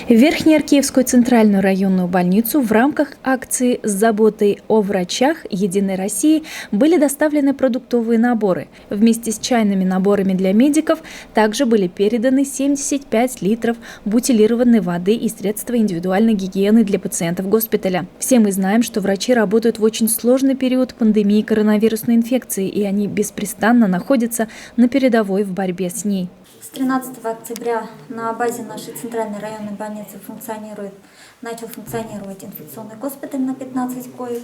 В Верхнеаркеевскую центральную районную больницу в рамках акции «С заботой о врачах Единой России» были доставлены продуктовые наборы. Вместе с чайными наборами для медиков также были переданы 75 литров бутилированной воды и средства индивидуальной гигиены для пациентов госпиталя. Все мы знаем, что врачи работают в очень сложный период пандемии коронавирусной инфекции, и они беспрестанно находятся на передовой в борьбе с ней. С 13 октября на базе нашей центральной районной больницы начал функционировать инфекционный госпиталь на 15 коек.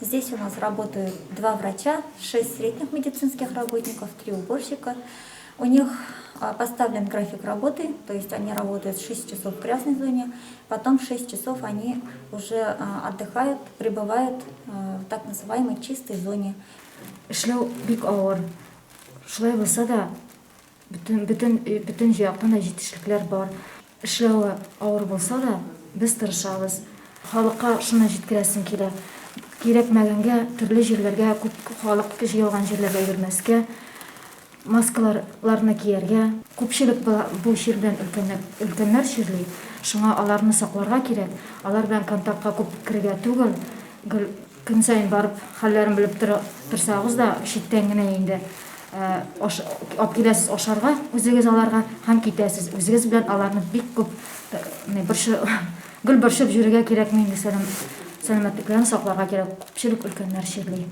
Здесь у нас работают 2 врача, 6 средних медицинских работников, 3 уборщика. У них поставлен график работы, то есть они работают 6 часов в грязной зоне, потом 6 часов они уже отдыхают, пребывают в так называемой чистой зоне. Бүтін жүйақтан да жетістіктер бар. Ішлеуі ауыр болса да, біз тырышабыз. Халыққа шына жеткіресін келе. Керек мәгінге, түрлі жерлерге, көп халық жиылған жерлерге жүрмеске, маскаларны киерге. Көпшілік бұл жерден үлкенлер шерлей. Шыңа аларны сақларға керек. Алардан контактқа көп кірге түгіл. Күн сайын барып, халларын біліп тұрсағыз да, шеттен гіне енді. Алып келесіз ошарға, өзіңіз аларға һәм кетесіз. Өзіңіз білен аларны бик көп гүл бүршіп жүруге керек, менде сәлеметтіктерін сақларға керек. Көпшілік үлкенлер шерлей.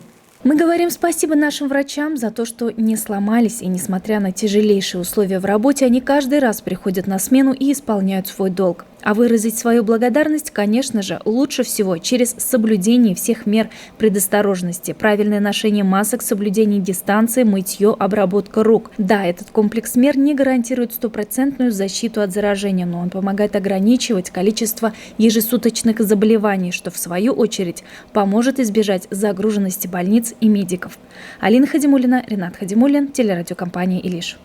Мы говорим спасибо нашим врачам за то, что не сломались, и несмотря на тяжелейшие условия в работе, они каждый раз приходят на смену и исполняют свой долг. А выразить свою благодарность, конечно же, лучше всего через соблюдение всех мер предосторожности, правильное ношение масок, соблюдение дистанции, мытье, обработка рук. Да, этот комплекс мер не гарантирует стопроцентную защиту от заражения, но он помогает ограничивать количество ежесуточных заболеваний, что в свою очередь поможет избежать загруженности больниц и медиков. Алина Хадимуллина, Ренат Хадимуллин, телерадиокомпания «Илиш».